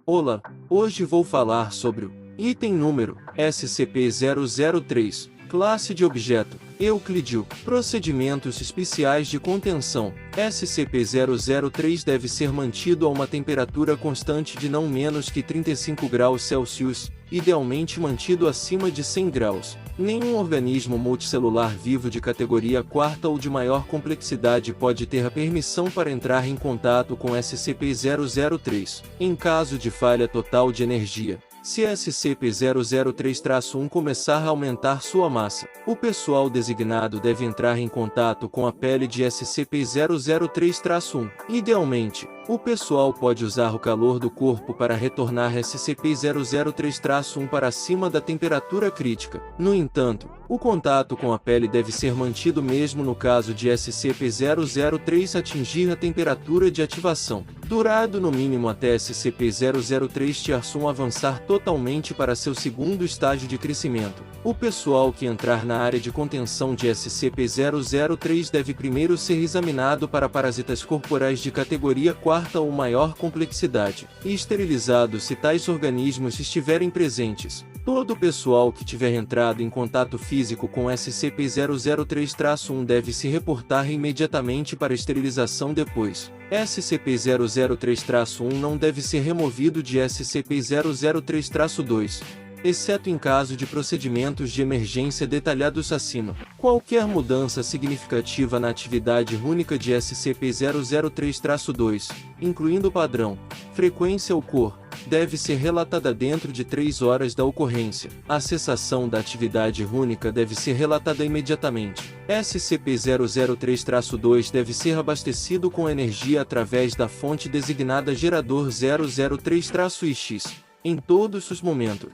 Olá, hoje vou falar sobre o item número SCP-003, classe de objeto Euclídeo, procedimentos especiais de contenção. SCP-003 deve ser mantido a uma temperatura constante de não menos que 35 graus Celsius, idealmente mantido acima de 100 graus. Nenhum organismo multicelular vivo de categoria 4ª ou de maior complexidade pode ter a permissão para entrar em contato com SCP-003. Em caso de falha total de energia, se SCP-003-1 começar a aumentar sua massa, o pessoal designado deve entrar em contato com a pele de SCP-003-1. Idealmente, o pessoal pode usar o calor do corpo para retornar SCP-003-1 para acima da temperatura crítica. No entanto, o contato com a pele deve ser mantido mesmo no caso de SCP-003 atingir a temperatura de ativação, durado no mínimo até SCP-003-1 avançar totalmente para seu segundo estágio de crescimento. O pessoal que entrar na área de contenção de SCP-003 deve primeiro ser examinado para parasitas corporais de categoria 4ª ou maior complexidade, e esterilizado se tais organismos estiverem presentes. Todo o pessoal que tiver entrado em contato físico com SCP-003-1 deve se reportar imediatamente para esterilização depois. SCP-003-1 não deve ser removido de SCP-003-2, exceto em caso de procedimentos de emergência detalhados acima. Qualquer mudança significativa na atividade única de SCP-003-2, incluindo padrão, frequência ou cor, deve ser relatada dentro de 3 horas da ocorrência. A cessação da atividade única deve ser relatada imediatamente. SCP-003-2 deve ser abastecido com energia através da fonte designada gerador 003-X, em todos os momentos.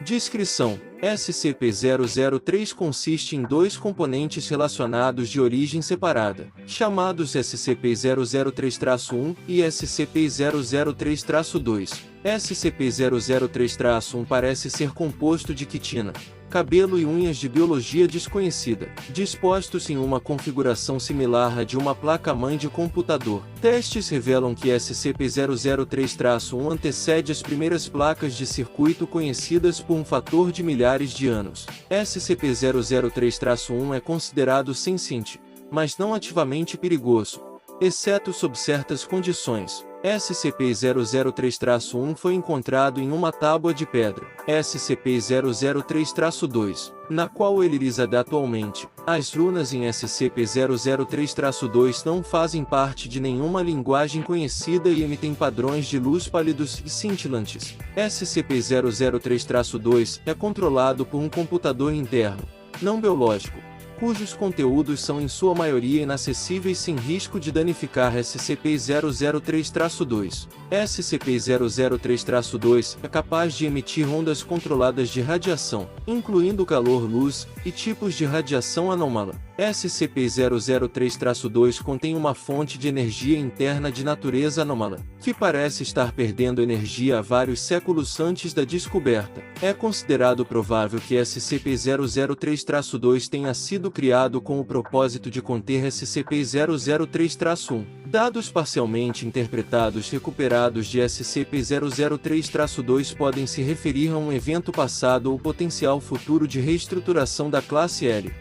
Descrição: SCP-003 consiste em dois componentes relacionados de origem separada, chamados SCP-003-1 e SCP-003-2. SCP-003-1 parece ser composto de quitina, cabelo e unhas de biologia desconhecida, dispostos em uma configuração similar à de uma placa-mãe de computador. Testes revelam que SCP-003-1 antecede as primeiras placas de circuito conhecidas por um fator de milhares de anos. SCP-003-1 é considerado senciente, mas não ativamente perigoso, exceto sob certas condições. SCP-003-1 foi encontrado em uma tábua de pedra, SCP-003-2, na qual ele reside atualmente. As runas em SCP-003-2 não fazem parte de nenhuma linguagem conhecida e emitem padrões de luz pálidos e cintilantes. SCP-003-2 é controlado por um computador interno, não biológico, cujos conteúdos são em sua maioria inacessíveis sem risco de danificar SCP-003-2. SCP-003-2 é capaz de emitir ondas controladas de radiação, incluindo calor, luz, e tipos de radiação anômala. SCP-003-2 contém uma fonte de energia interna de natureza anômala, que parece estar perdendo energia há vários séculos antes da descoberta. É considerado provável que SCP-003-2 tenha sido criado com o propósito de conter SCP-003-1. Dados parcialmente interpretados recuperados de SCP-003-2 podem se referir a um evento passado ou potencial futuro de reestruturação da classe L,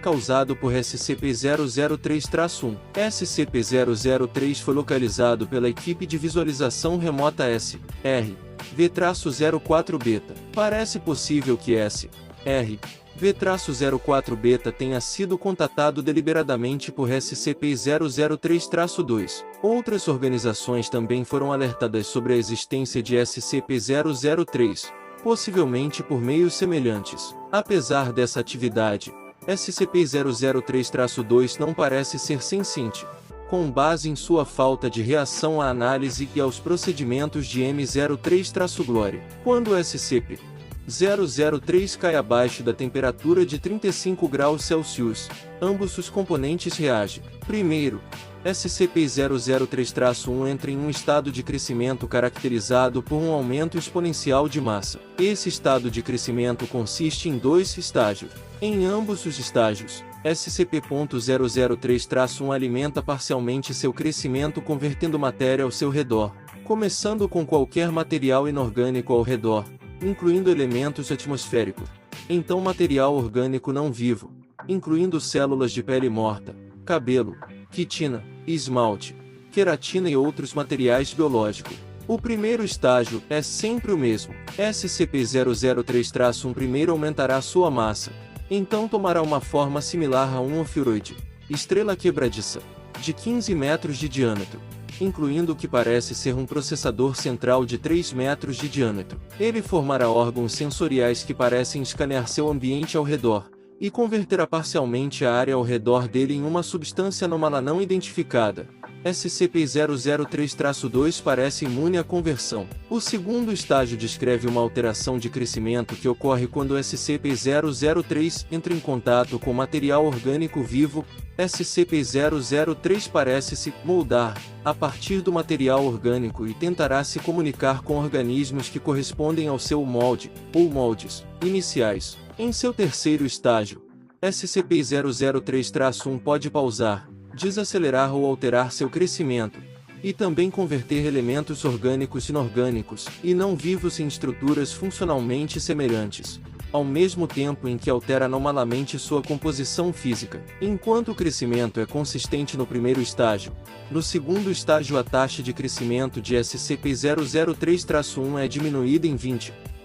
causado por SCP-003-1. SCP-003 foi localizado pela equipe de visualização remota S.R.V-04-Beta. Parece possível que S.R.V-04-Beta tenha sido contatado deliberadamente por SCP-003-2. Outras organizações também foram alertadas sobre a existência de SCP-003, possivelmente por meios semelhantes. Apesar dessa atividade, SCP-003-2 não parece ser senciente, com base em sua falta de reação à análise e aos procedimentos de M03-Glory. Quando SCP-003 cai abaixo da temperatura de 35 graus Celsius, ambos os componentes reagem. Primeiro, SCP-003-1 entra em um estado de crescimento caracterizado por um aumento exponencial de massa. Esse estado de crescimento consiste em dois estágios. Em ambos os estágios, SCP-003-1 alimenta parcialmente seu crescimento convertendo matéria ao seu redor, começando com qualquer material inorgânico ao redor, incluindo elementos atmosféricos. Então material orgânico não vivo, incluindo células de pele morta, cabelo, quitina, esmalte, queratina e outros materiais biológicos. O primeiro estágio é sempre o mesmo. SCP-003-1 primeiro aumentará sua massa, então tomará uma forma similar a um ofiuroide, estrela quebradiça, de 15 metros de diâmetro, incluindo o que parece ser um processador central de 3 metros de diâmetro. Ele formará órgãos sensoriais que parecem escanear seu ambiente ao redor, e converterá parcialmente a área ao redor dele em uma substância anômala não identificada. SCP-003-2 parece imune à conversão. O segundo estágio descreve uma alteração de crescimento que ocorre quando SCP-003 entra em contato com material orgânico vivo. SCP-003 parece se moldar a partir do material orgânico e tentará se comunicar com organismos que correspondem ao seu molde, ou moldes, iniciais. Em seu terceiro estágio, SCP-003-1 pode pausar, desacelerar ou alterar seu crescimento, e também converter elementos orgânicos inorgânicos e não vivos em estruturas funcionalmente semelhantes, ao mesmo tempo em que altera anomalamente sua composição física. Enquanto o crescimento é consistente no primeiro estágio, no segundo estágio a taxa de crescimento de SCP-003-1 é diminuída em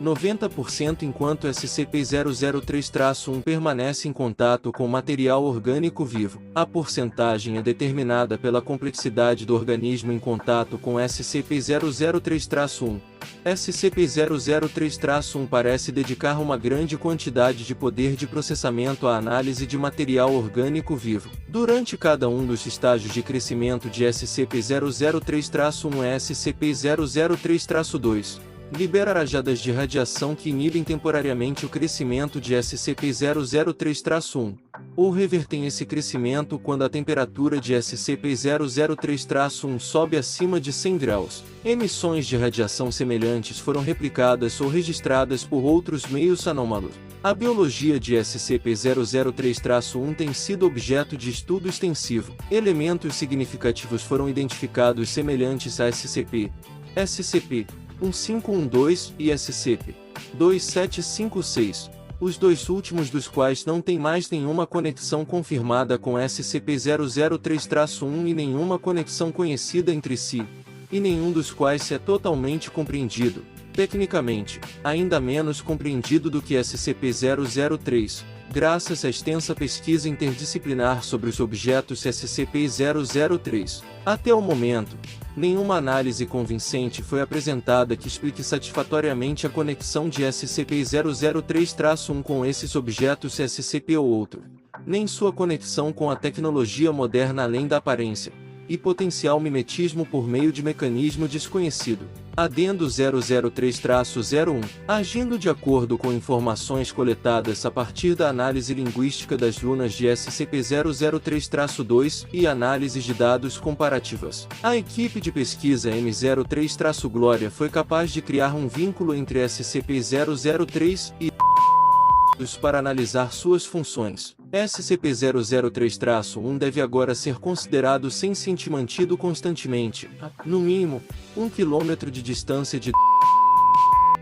90%, enquanto SCP-003-1 permanece em contato com material orgânico vivo. A porcentagem é determinada pela complexidade do organismo em contato com SCP-003-1. SCP-003-1 parece dedicar uma grande quantidade de poder de processamento à análise de material orgânico vivo. Durante cada um dos estágios de crescimento de SCP-003-1 e SCP-003-2, libera rajadas de radiação que inibem temporariamente o crescimento de SCP-003-1, ou revertem esse crescimento quando a temperatura de SCP-003-1 sobe acima de 100 graus. Emissões de radiação semelhantes foram replicadas ou registradas por outros meios anômalos. A biologia de SCP-003-1 tem sido objeto de estudo extensivo. Elementos significativos foram identificados semelhantes a SCP-1512 e SCP-2756, os dois últimos dos quais não têm mais nenhuma conexão confirmada com SCP-003-1 e nenhuma conexão conhecida entre si, e nenhum dos quais é totalmente compreendido, tecnicamente, ainda menos compreendido do que SCP-003, graças à extensa pesquisa interdisciplinar sobre os objetos SCP-003. Até o momento, nenhuma análise convincente foi apresentada que explique satisfatoriamente a conexão de SCP-003-1 com esses objetos SCP ou outro, nem sua conexão com a tecnologia moderna além da aparência e potencial mimetismo por meio de mecanismo desconhecido. Adendo 003-01, agindo de acordo com informações coletadas a partir da análise linguística das runas de SCP-003-2 e análises de dados comparativas, a equipe de pesquisa M03-Glória foi capaz de criar um vínculo entre SCP-003 e para analisar suas funções. SCP-003-1 deve agora ser considerado sensível e mantido constantemente, a, no mínimo, 1 km de distância de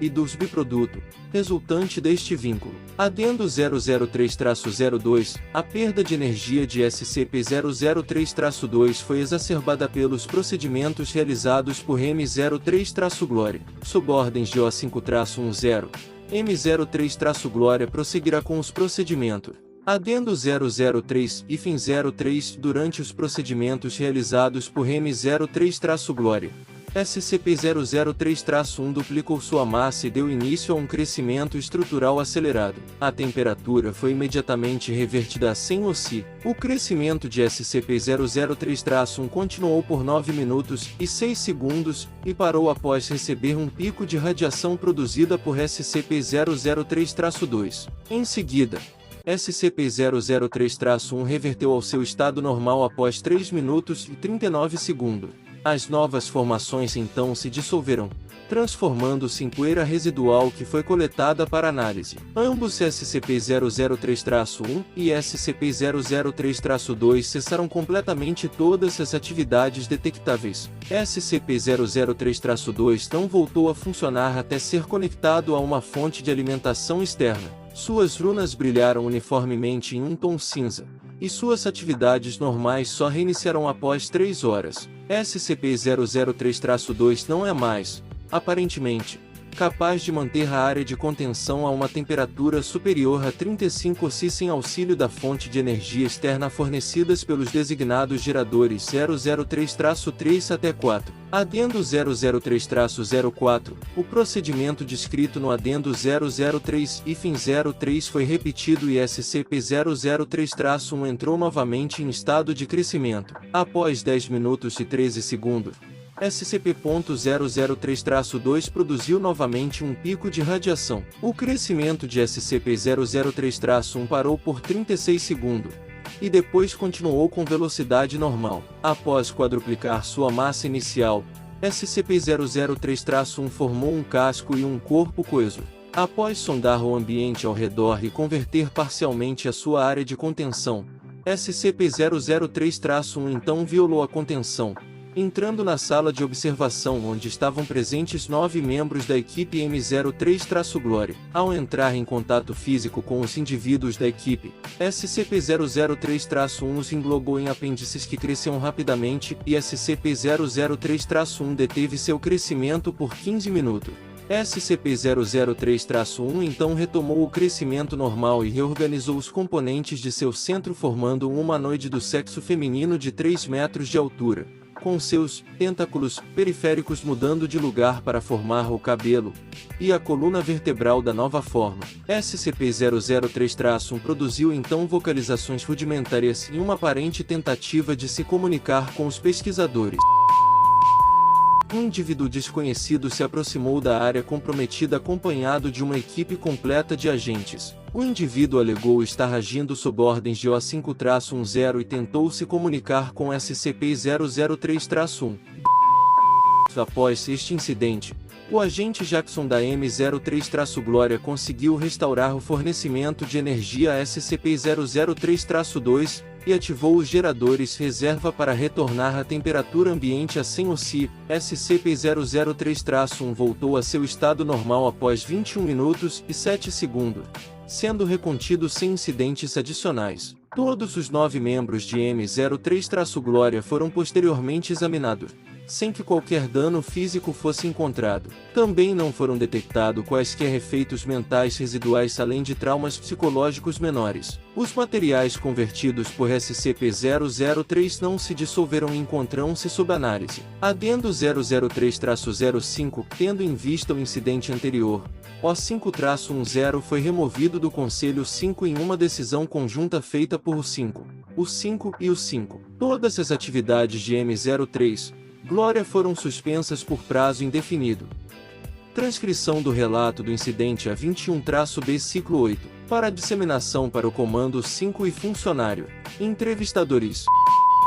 e do subproduto resultante deste vínculo. Adendo 003-02, a perda de energia de SCP-003-2 foi exacerbada pelos procedimentos realizados por M03-Glória, sob ordens de O5-10. M03-Glória prosseguirá com os procedimentos. Adendo 003-03 durante os procedimentos realizados por M03-Glória. SCP-003-1 duplicou sua massa e deu início a um crescimento estrutural acelerado. A temperatura foi imediatamente revertida a 100 OC. O crescimento de SCP-003-1 continuou por 9 minutos e 6 segundos, e parou após receber um pico de radiação produzida por SCP-003-2. Em seguida, SCP-003-1 reverteu ao seu estado normal após 3 minutos e 39 segundos. As novas formações então se dissolverão, transformando-se em poeira residual que foi coletada para análise. Ambos SCP-003-1 e SCP-003-2 cessaram completamente todas as atividades detectáveis. SCP-003-2 não voltou a funcionar até ser conectado a uma fonte de alimentação externa. Suas runas brilharam uniformemente em um tom cinza, e suas atividades normais só reiniciarão após 3 horas. SCP-003-2 não é mais, aparentemente, capaz de manter a área de contenção a uma temperatura superior a 35 C sem auxílio da fonte de energia externa fornecidas pelos designados geradores 003-3 até 4. Adendo 003-04, o procedimento descrito no adendo 003-03 foi repetido e SCP-003-1 entrou novamente em estado de crescimento. Após 10 minutos e 13 segundos, SCP-003-2 produziu novamente um pico de radiação. O crescimento de SCP-003-1 parou por 36 segundos, e depois continuou com velocidade normal. Após quadruplicar sua massa inicial, SCP-003-1 formou um casco e um corpo coeso. Após sondar o ambiente ao redor e converter parcialmente a sua área de contenção, SCP-003-1 então violou a contenção, entrando na sala de observação onde estavam presentes 9 membros da equipe M03-Glória. Ao entrar em contato físico com os indivíduos da equipe, SCP-003-1 os englobou em apêndices que cresciam rapidamente e SCP-003-1 deteve seu crescimento por 15 minutos. SCP-003-1 então retomou o crescimento normal e reorganizou os componentes de seu centro formando um humanoide do sexo feminino de 3 metros de altura, com seus tentáculos periféricos mudando de lugar para formar o cabelo e a coluna vertebral da nova forma. SCP-003-1 produziu então vocalizações rudimentares em uma aparente tentativa de se comunicar com os pesquisadores. Um indivíduo desconhecido se aproximou da área comprometida acompanhado de uma equipe completa de agentes. O indivíduo alegou estar agindo sob ordens de O5-10 e tentou se comunicar com SCP-003-1. Após este incidente, o agente Jackson da M03-Glória conseguiu restaurar o fornecimento de energia a SCP-003-2 e ativou os geradores reserva para retornar a temperatura ambiente a 100 oC. SCP-003-1 voltou a seu estado normal após 21 minutos e 7 segundos, sendo recontido sem incidentes adicionais. Todos os 9 membros de M03-Glória foram posteriormente examinados, sem que qualquer dano físico fosse encontrado. Também não foram detectados quaisquer efeitos mentais residuais além de traumas psicológicos menores. Os materiais convertidos por SCP-003 não se dissolveram e encontram-se sob análise. Adendo 003-05, tendo em vista o incidente anterior, O5-10 foi removido do Conselho 5 em uma decisão conjunta feita por o 5 e o 5. Todas as atividades de M03 Glória foram suspensas por prazo indefinido. Transcrição do relato do incidente a 21-B ciclo 8, para disseminação para o Comando 5 e funcionário. Entrevistadores: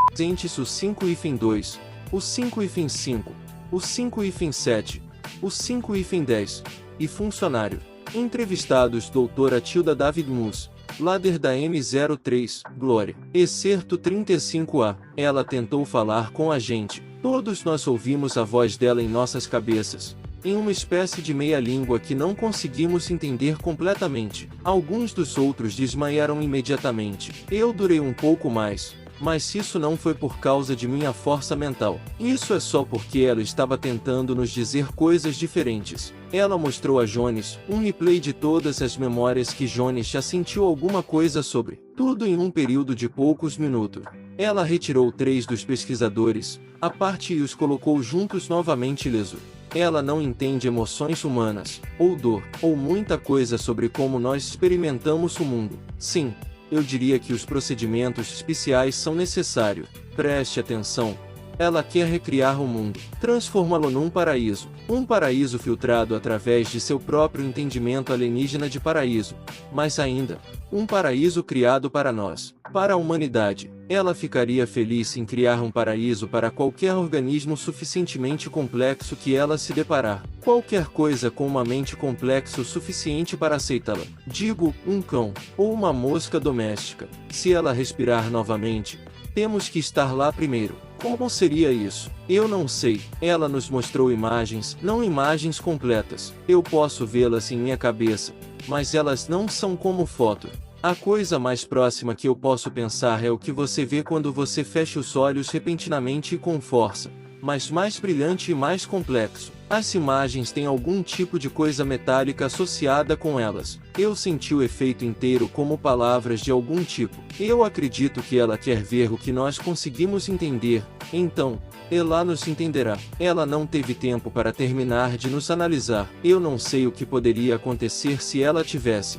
presentes o 5-2, o 5-5, o 5-7, o 5-10, e funcionário. Entrevistados: Doutora Tilda David Mus, Ladder da M03, Glória. Excerto 35A. Ela tentou falar com a gente. Todos nós ouvimos a voz dela em nossas cabeças, em uma espécie de meia-língua que não conseguimos entender completamente. Alguns dos outros desmaiaram imediatamente. Eu durei um pouco mais, mas isso não foi por causa de minha força mental. Isso é só porque ela estava tentando nos dizer coisas diferentes. Ela mostrou a Jones um replay de todas as memórias que Jones já sentiu alguma coisa sobre, tudo em um período de poucos minutos. Ela retirou 3 dos pesquisadores à parte e os colocou juntos novamente ileso. Ela não entende emoções humanas, ou dor, ou muita coisa sobre como nós experimentamos o mundo. Sim, eu diria que os procedimentos especiais são necessários. Preste atenção. Ela quer recriar o mundo, transformá-lo num paraíso. Um paraíso filtrado através de seu próprio entendimento alienígena de paraíso. Mas ainda, um paraíso criado para nós, para a humanidade. Ela ficaria feliz em criar um paraíso para qualquer organismo suficientemente complexo que ela se deparar. Qualquer coisa com uma mente complexa o suficiente para aceitá-la. Digo, um cão, ou uma mosca doméstica. Se ela respirar novamente, temos que estar lá primeiro. Como seria isso? Eu não sei. Ela nos mostrou imagens, não imagens completas. Eu posso vê-las em minha cabeça, mas elas não são como foto. A coisa mais próxima que eu posso pensar é o que você vê quando você fecha os olhos repentinamente e com força, mas mais brilhante e mais complexo. As imagens têm algum tipo de coisa metálica associada com elas. Eu senti o efeito inteiro como palavras de algum tipo. Eu acredito que ela quer ver o que nós conseguimos entender, então, ela nos entenderá. Ela não teve tempo para terminar de nos analisar. Eu não sei o que poderia acontecer se ela tivesse.